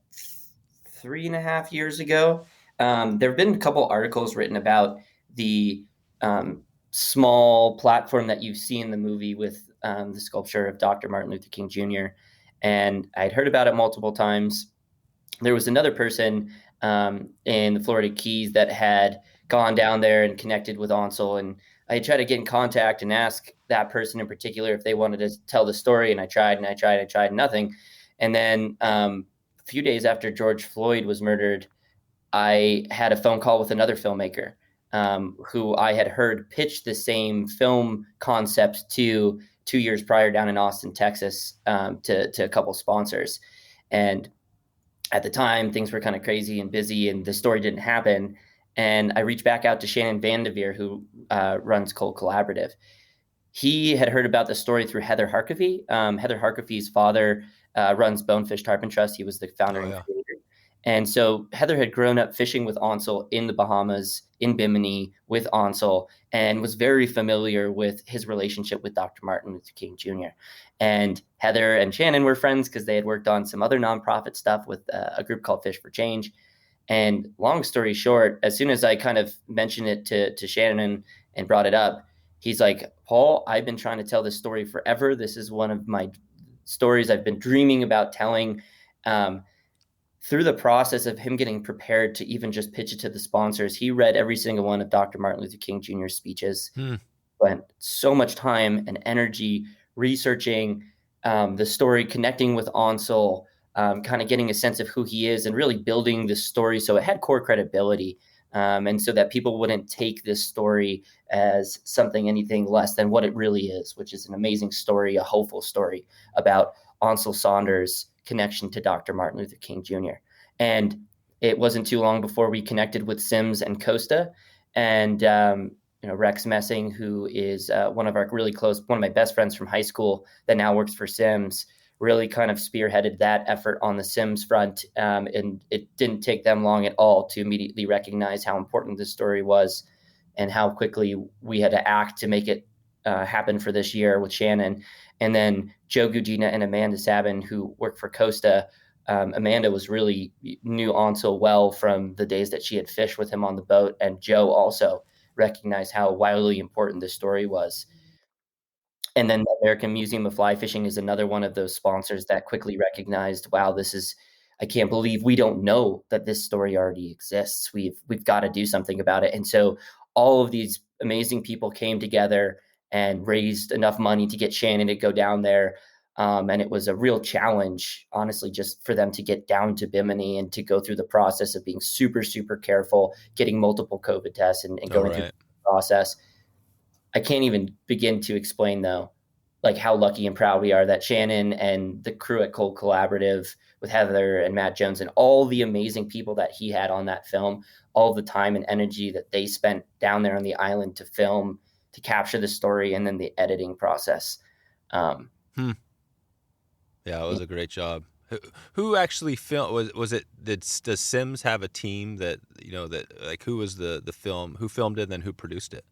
3.5 years ago. There have been a couple articles written about the small platform that you see in the movie with the sculpture of Dr. Martin Luther King Jr. And I'd heard about it multiple times. There was another person in the Florida Keys that had gone down there and connected with Ansel, and I tried to get in contact and ask that person in particular if they wanted to tell the story, and I tried, nothing. And then a few days after George Floyd was murdered, I had a phone call with another filmmaker who I had heard pitch the same film concept to 2 years prior down in Austin, Texas, to a couple sponsors. And at the time, things were kind of crazy and busy, and the story didn't happen. And I reached back out to Shannon Vandeveer, who runs Cold Collaborative. He had heard about the story through Heather Harkavy. Heather Harkavy's father runs Bonefish Tarpon Trust. He was the founder and creator. And so Heather had grown up fishing with Ansel in the Bahamas, in Bimini with Ansel, and was very familiar with his relationship with Dr. Martin Luther King Jr. And Heather and Shannon were friends because they had worked on some other nonprofit stuff with a group called Fish for Change. And long story short, as soon as I kind of mentioned it to Shannon and brought it up, he's like, Paul, I've been trying to tell this story forever. This is one of my stories I've been dreaming about telling. Through the process of him getting prepared to even just pitch it to the sponsors, he read every single one of Dr. Martin Luther King Jr.'s speeches, spent so much time and energy researching the story, connecting with Ansel, kind of getting a sense of who he is and really building this story so it had core credibility. And so that people wouldn't take this story as anything less than what it really is, which is an amazing story, a hopeful story about Ansel Saunders' connection to Dr. Martin Luther King Jr. And it wasn't too long before we connected with Sims and Costa, and Rex Messing, who is one of my best friends from high school that now works for Sims, really kind of spearheaded that effort on the Sims front. And it didn't take them long at all to immediately recognize how important this story was and how quickly we had to act to make it happen for this year with Shannon. And then Joe Gugina and Amanda Sabin, who work for Costa. Amanda knew Ansel well from the days that she had fished with him on the boat. And Joe also recognized how wildly important this story was. And then the American Museum of Fly Fishing is another one of those sponsors that quickly recognized, wow, I can't believe we don't know that this story already exists. We've got to do something about it. And so all of these amazing people came together and raised enough money to get Shannon to go down there. And it was a real challenge, honestly, just for them to get down to Bimini and to go through the process of being super, super careful, getting multiple COVID tests and going through the process. I can't even begin to explain, though, like how lucky and proud we are that Shannon and the crew at Cold Collaborative with Heather and Matt Jones and all the amazing people that he had on that film, all the time and energy that they spent down there on the island to film, to capture the story, and then the editing process. Yeah, it was a great job. Who actually filmed? Was it? Does Sims have a team that who was the film? Who filmed it and then who produced it?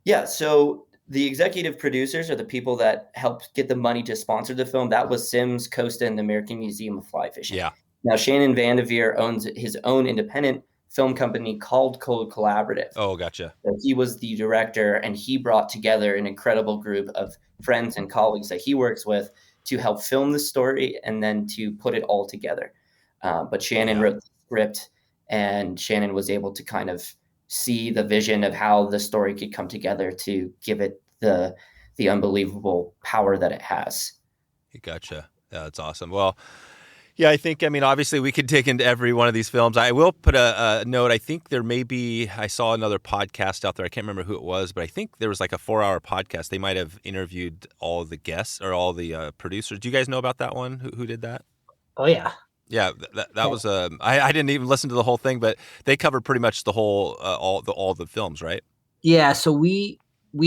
Yeah, so the executive producers are the people that helped get the money to sponsor the film. That was Sims, Costa, and the American Museum of Fly Fishing. Yeah. Now, Shannon Vandeveer owns his own independent film company called Cold Collaborative. Oh, gotcha. So he was the director, and he brought together an incredible group of friends and colleagues that he works with to help film the story and then to put it all together. But Shannon wrote the script, and Shannon was able to kind of see the vision of how the story could come together to give it the unbelievable power that it has. Gotcha. Yeah, that's awesome. Well, yeah, obviously we could dig into every one of these films. I will put a note. I think I saw another podcast out there. I can't remember who it was, but I think there was like a 4-hour podcast. They might have interviewed all the guests or all the producers. Do you guys know about that one? Who did that? Oh, yeah. Yeah, that was I didn't even listen to the whole thing, but they covered pretty much the whole all the films, right? Yeah, so we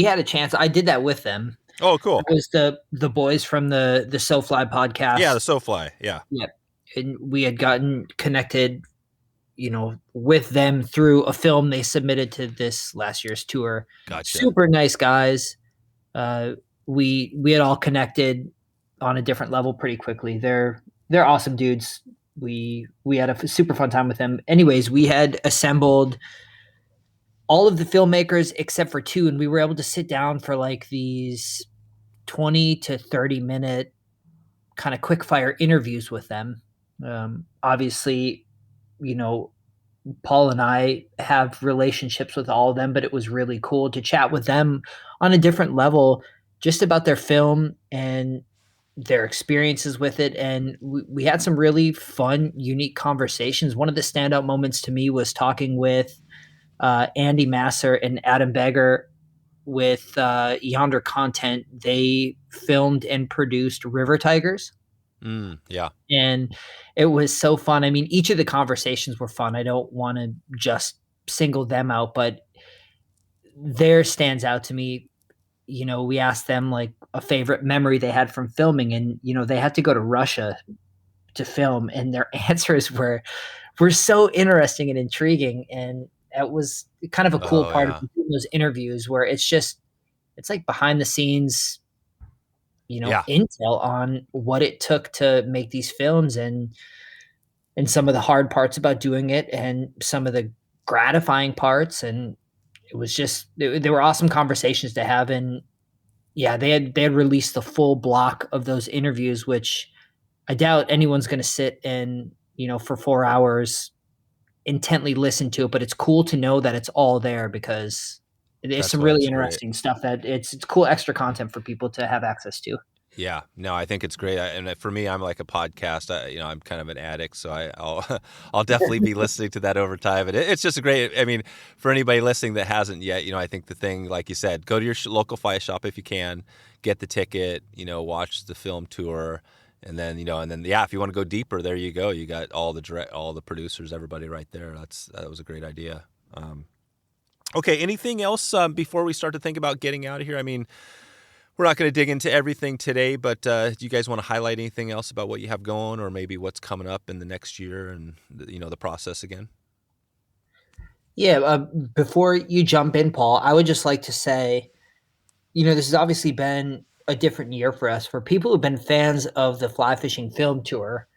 had a chance. I did that with them. Oh, cool. It was the boys from the SoFly podcast. Yeah, the SoFly. Yeah. Yeah. And we had gotten connected with them through a film they submitted to this last year's tour. Gotcha. Super nice guys. We had all connected on a different level pretty quickly. They're awesome dudes. We had a super fun time with them. Anyways, we had assembled all of the filmmakers except for two, and we were able to sit down for like these 20 to 30 minute kind of quick fire interviews with them. Obviously, Paul and I have relationships with all of them, but it was really cool to chat with them on a different level, just about their film and their experiences with it. And we had some really fun, unique conversations. One of the standout moments to me was talking with Andy Masser and Adam Beggar with Yonder Content. They filmed and produced River Tigers. Yeah. And it was so fun. I mean, each of the conversations were fun. I don't want to just single them out, but theirs stands out to me. We asked them like a favorite memory they had from filming, and they had to go to Russia to film, and their answers were so interesting and intriguing. And that was kind of a cool part of those interviews, where it's like behind the scenes intel on what it took to make these films, and some of the hard parts about doing it, and some of the gratifying parts. And it was just, they were awesome conversations to have. And yeah, they had released the full block of those interviews, which I doubt anyone's going to sit and, for 4 hours intently listen to it, but it's cool to know that it's all there, because there's some really interesting stuff that it's cool extra content for people to have access to. Yeah, no, I think it's great. And for me, I'm like a podcast. I'm kind of an addict, so I'll definitely be listening to that over time. And it's just a great. I mean, for anybody listening that hasn't yet, I think the thing, like you said, go to your local fly shop if you can, get the ticket, watch the film tour, and then if you want to go deeper, there you go. You got all the producers, everybody right there. That was a great idea. Okay, anything else before we start to think about getting out of here? I mean, we're not going to dig into everything today, but do you guys want to highlight anything else about what you have going, or maybe what's coming up in the next year, and the process again? Yeah, before you jump in, Paul, I would just like to say, this has obviously been a different year for us. For people who've been fans of the fly fishing film tour,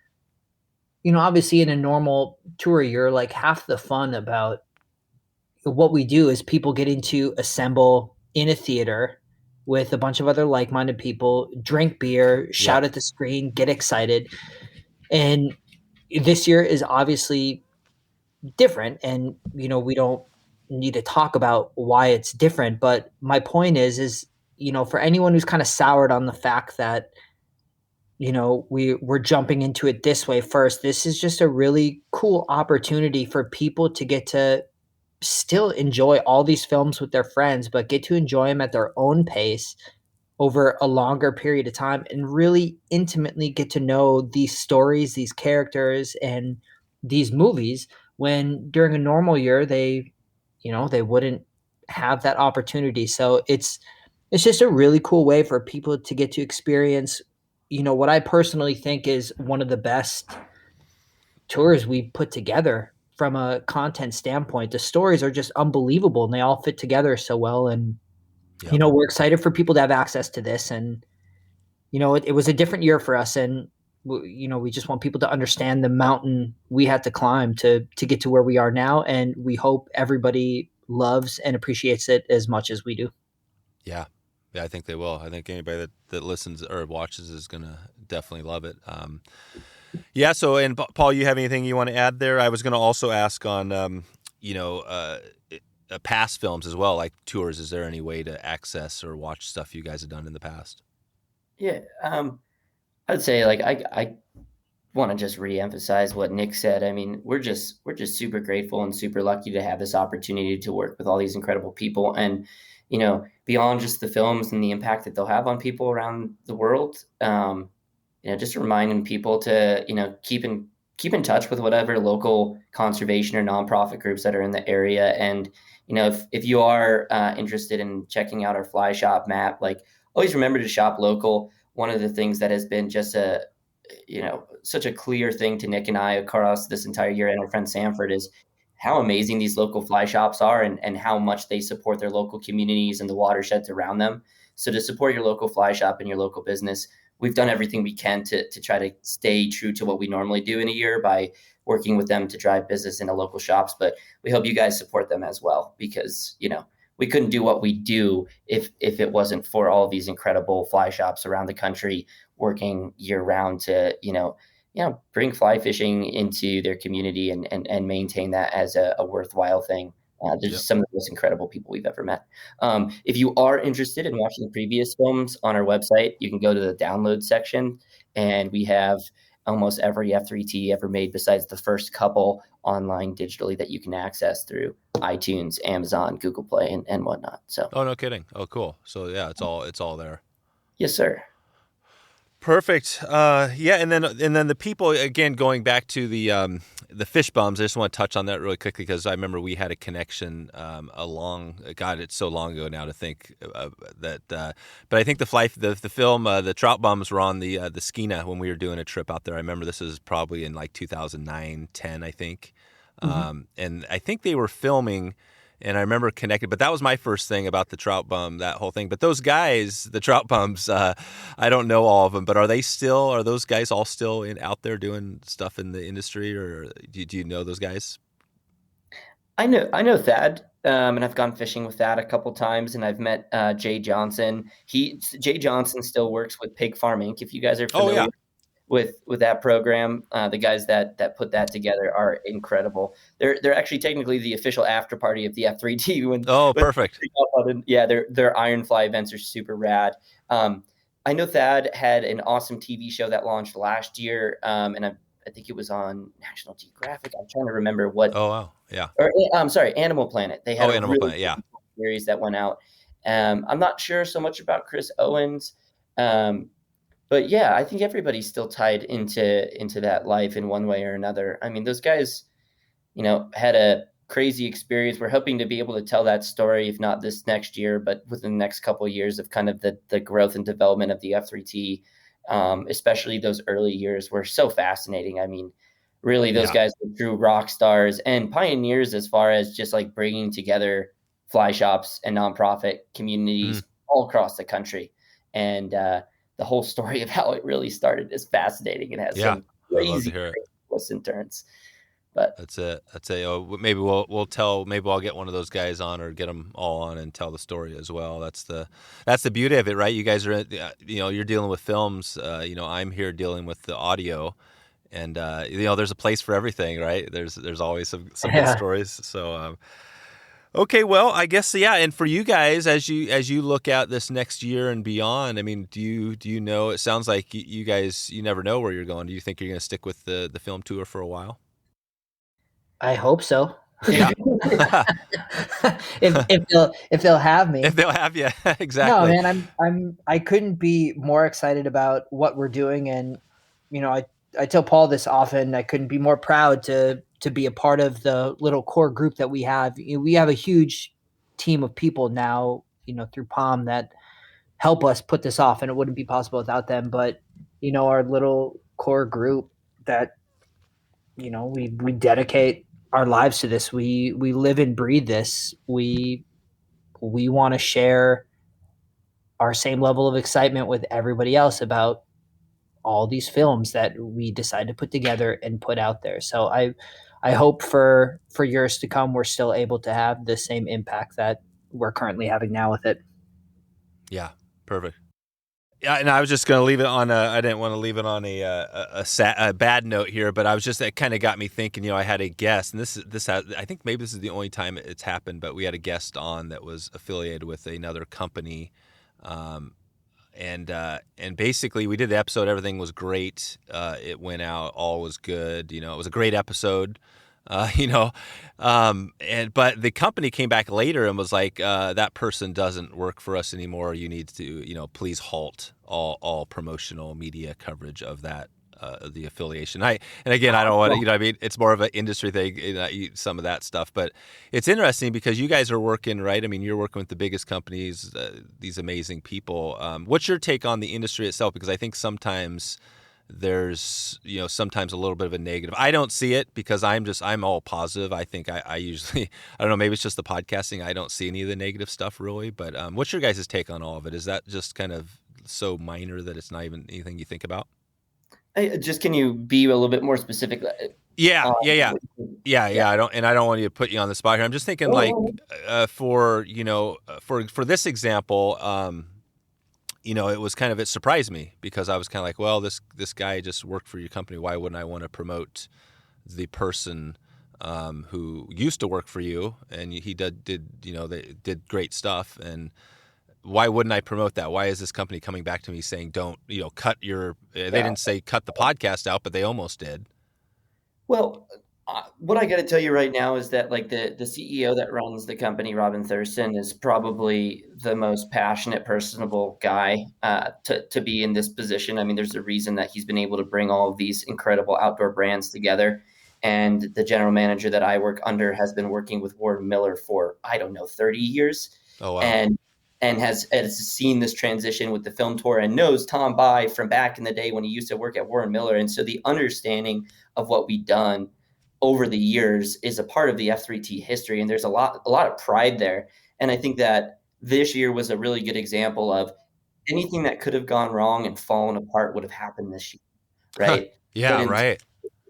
obviously in a normal tour year, like half the fun about what we do is people getting to assemble in a theater with a bunch of other like-minded people, drink beer, shout at the screen, get excited. And this year is obviously different, and we don't need to talk about why it's different, but my point is for anyone who's kind of soured on the fact that we're jumping into it this way first, this is just a really cool opportunity for people to get to still enjoy all these films with their friends, but get to enjoy them at their own pace over a longer period of time, and really intimately get to know these stories, these characters, and these movies, when during a normal year they wouldn't have that opportunity. So it's just a really cool way for people to get to experience what I personally think is one of the best tours we put together from a content standpoint. The stories are just unbelievable, and they all fit together so well. And we're excited for people to have access to this. And it was a different year for us, and we just want people to understand the mountain we had to climb to get to where we are now. And we hope everybody loves and appreciates it as much as we do. Yeah, I think they will. I think anybody that listens or watches is gonna definitely love it. Yeah. So, and Paul, you have anything you want to add there? I was going to also ask on, past films as well, like tours. Is there any way to access or watch stuff you guys have done in the past? Yeah. I'd say like, I want to just reemphasize what Nick said. I mean, we're just super grateful and super lucky to have this opportunity to work with all these incredible people. And, beyond just the films and the impact that they'll have on people around the world, just reminding people to, keep in touch with whatever local conservation or nonprofit groups that are in the area. And, if you are interested in checking out our fly shop map, like always remember to shop local. One of the things that has been just a such a clear thing to Nick and I across this entire year, and our friend Sanford, is how amazing these local fly shops are, and how much they support their local communities and the watersheds around them. So to support your local fly shop and your local business, we've done everything we can to try to stay true to what we normally do in a year by working with them to drive business into local shops. But we hope you guys support them as well, because, we couldn't do what we do if it wasn't for all these incredible fly shops around the country working year round to, bring fly fishing into their community and maintain that as a worthwhile thing. They're just some of the most incredible people we've ever met. If you are interested in watching the previous films on our website, you can go to the download section, and we have almost every F3T ever made besides the first couple online digitally that you can access through iTunes, Amazon, Google Play, and whatnot. So. Oh, no kidding. Oh, cool. So yeah, it's all there. Yes, sir. Perfect. Yeah, and then the people, again, going back to the fish bums. I just want to touch on that really quickly because I remember we had a connection God, it's so long ago now to think that. But I think the film, the Trout Bums were on the Skeena when we were doing a trip out there. I remember this was probably in like 2009, 10, I think. And I think they were filming. And I remember connected, but that was my first thing about the Trout Bum, that whole thing. But those guys, the Trout Bums, I don't know all of them, but are those guys all still out there doing stuff in the industry, or do you know those guys? I know Thad, and I've gone fishing with Thad a couple times, and I've met Jay Johnson. Jay Johnson still works with Pig Farm Inc. If you guys are familiar with that program, the guys that put that together are incredible. They're actually technically the official after party of the F3T. Perfect. Yeah, their iron fly events are super rad. I know Thad had an awesome TV show that launched last year, and I think it was on National Geographic. I'm trying to remember what. Oh wow, yeah. Or I'm sorry, Animal Planet. They had Animal Planet, yeah, series that went out. I'm not sure so much about Chris Owens. But yeah, I think everybody's still tied into that life in one way or another. I mean, those guys, had a crazy experience. We're hoping to be able to tell that story, if not this next year, but within the next couple of years, of kind of the growth and development of the F3T, especially those early years were so fascinating. I mean, really, those guys were true rock stars and pioneers as far as just like bringing together fly shops and nonprofit communities all across the country. And, the whole story of how it really started is fascinating. It has some crazy twists and turns. But that's it. Maybe maybe I'll get one of those guys on, or get them all on and tell the story as well. That's the beauty of it, right? You guys are, you're dealing with films. I'm here dealing with the audio, and there's a place for everything, right? There's always some good stories. So. Okay, well, I guess and for you guys, as you look out this next year and beyond, I mean, do you know? It sounds like you guys, you never know where you're going. Do you think you're going to stick with the film tour for a while? I hope so. Yeah. if they'll have me. If they'll have you, exactly. No, man, I couldn't be more excited about what we're doing, and I tell Paul this often. I couldn't be more proud to be a part of the little core group that we have. We have a huge team of people now, through Palm, that help us put this off, and it wouldn't be possible without them. But, our little core group that, we dedicate our lives to this. We live and breathe this. We want to share our same level of excitement with everybody else about all these films that we decide to put together and put out there. So I hope for years to come, we're still able to have the same impact that we're currently having now with it. Yeah, perfect. Yeah, and I was just going to leave it on I didn't want to leave it on a bad note here, but it kind of got me thinking. I had a guest, and I think maybe this is the only time it's happened, but we had a guest on that was affiliated with another company, and basically we did the episode. Everything was great. It went out, all was good. It was a great episode. But the company came back later and was like, that person doesn't work for us anymore. You need to, please halt all promotional media coverage of that, the affiliation. I don't want to, it's more of an industry thing, some of that stuff, but it's interesting because you guys are working, right? I mean, you're working with the biggest companies, these amazing people. What's your take on the industry itself? Because I think sometimes, there's, sometimes a little bit of a negative. I don't see it because I'm all positive. I think I usually, I don't know, maybe it's just the podcasting. I don't see any of the negative stuff really, but what's your guys' take on all of it? Is that just kind of so minor that it's not even anything you think about? Can you be a little bit more specific? Yeah. I don't want to put you on the spot here. I'm just thinking for this example, it surprised me because I was kind of like, well, this guy just worked for your company. Why wouldn't I want to promote the person who used to work for you and he did great stuff, and why wouldn't I promote that? Why is this company coming back to me saying don't cut your? They didn't say cut the podcast out, but they almost did. Well, what I got to tell you right now is that like the CEO that runs the company, Robin Thurston, is probably the most passionate, personable guy to be in this position. I mean, there's a reason that he's been able to bring all of these incredible outdoor brands together. And the general manager that I work under has been working with Warren Miller for, 30 years. Oh, wow. And has seen this transition with the film tour and knows Tom Bai from back in the day when he used to work at Warren Miller. And so the understanding of what we've done over the years is a part of the F3T history. And there's a lot of pride there. And I think that this year was a really good example of anything that could have gone wrong and fallen apart would have happened this year. Right. Yeah. Right.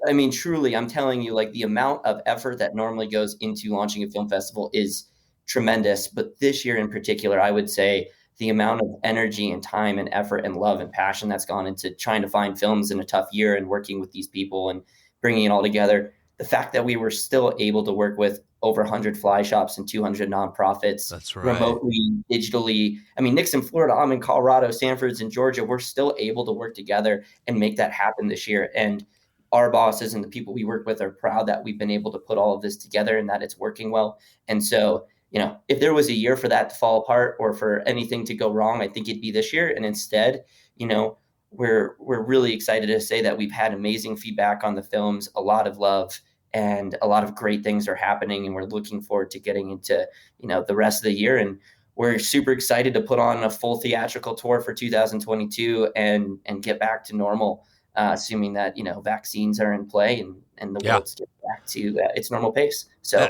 I mean, truly, I'm telling you, like the amount of effort that normally goes into launching a film festival is tremendous. But this year in particular, I would say the amount of energy and time and effort and love and passion that's gone into trying to find films in a tough year and working with these people and bringing it all together. The fact that we were still able to work with over 100 fly shops and 200 nonprofits. That's right. Remotely, digitally. I mean, Nick's in Florida, I'm in Colorado, Stanford's in Georgia. We're still able to work together and make that happen this year. And our bosses and the people we work with are proud that we've been able to put all of this together and that it's working well. And so, if there was a year for that to fall apart or for anything to go wrong, I think it'd be this year. And instead, we're really excited to say that we've had amazing feedback on the films, a lot of love, and a lot of great things are happening. And we're looking forward to getting into, the rest of the year. And we're super excited to put on a full theatrical tour for 2022 and get back to normal, assuming that, vaccines are in play and the world's getting back to its normal pace. So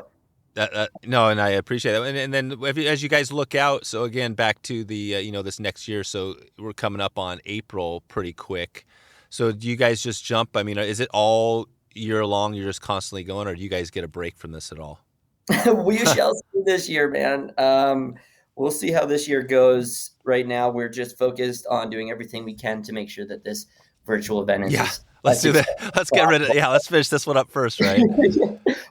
no, and I appreciate that. And then as you guys look out, so again, back to the, this next year, so we're coming up on April pretty quick. So do you guys just jump? I mean, is it all year long? You're just constantly going, or do you guys get a break from this at all? We shall see this year, man. We'll see how this year goes. Right now, we're just focused on doing everything we can to make sure that this virtual event is. Let's do that. Let's get rid of it. Yeah, let's finish this one up first, right?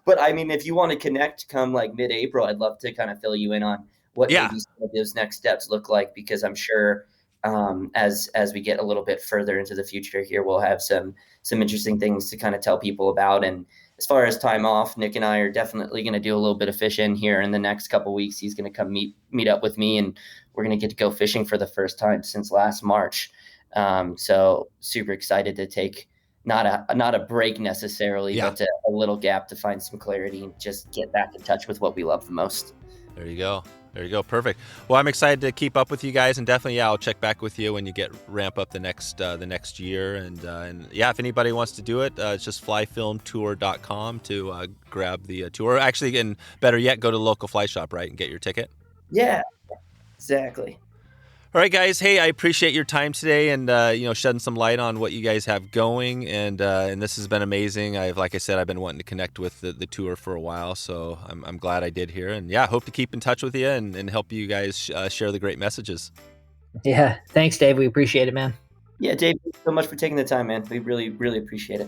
But I mean, if you want to connect come like mid-April, I'd love to kind of fill you in on what maybe some of those next steps look like, because I'm sure as we get a little bit further into the future here, we'll have some interesting things to kind of tell people about. And as far as time off, Nick and I are definitely going to do a little bit of fishing here in the next couple of weeks. He's going to come meet up with me, and we're going to get to go fishing for the first time since last March. So super excited to take not a break necessarily, but a little gap to find some clarity and just get back in touch with what we love the most. There you go. Perfect. Well, I'm excited to keep up with you guys, and definitely, I'll check back with you when you ramp up the next year. And if anybody wants to do it, it's just flyfilmtour.com to grab the tour. Actually, and better yet, go to the local fly shop, right, and get your ticket. Yeah, exactly. All right, guys. Hey, I appreciate your time today and shedding some light on what you guys have going, and this has been amazing. Like I said, I've been wanting to connect with the tour for a while, so I'm glad I did here, and hope to keep in touch with you and help you guys share the great messages. Yeah, thanks, Dave. We appreciate it, man. Yeah, Dave, thanks so much for taking the time, man. We really, really appreciate it.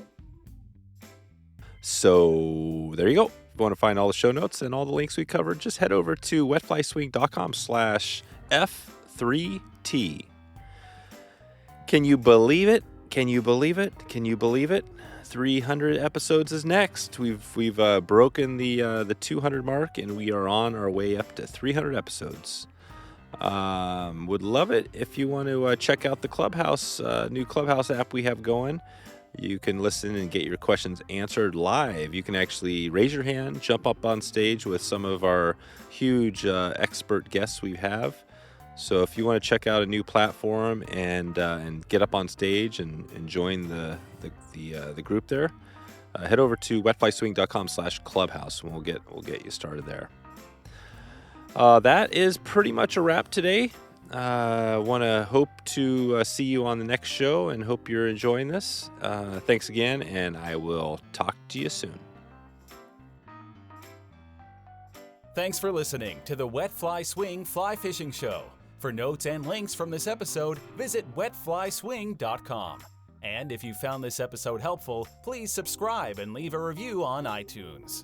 So there you go. If you want to find all the show notes and all the links we covered, just head over to wetflyswing.com/F3T. Can you believe it? 300 episodes is next. We've broken the 200 mark, and we are on our way up to 300 episodes. Would love it if you want to check out the Clubhouse, new Clubhouse app we have going. You can listen and get your questions answered live. You can actually raise your hand, jump up on stage with some of our huge expert guests we have. So if you want to check out a new platform and get up on stage and join the group there, head over to wetflyswing.com/clubhouse and we'll get you started there. That is pretty much a wrap today. Want to hope to see you on the next show and hope you're enjoying this. Thanks again, and I will talk to you soon. Thanks for listening to the Wet Fly Swing Fly Fishing Show. For notes and links from this episode, visit wetflyswing.com. And if you found this episode helpful, please subscribe and leave a review on iTunes.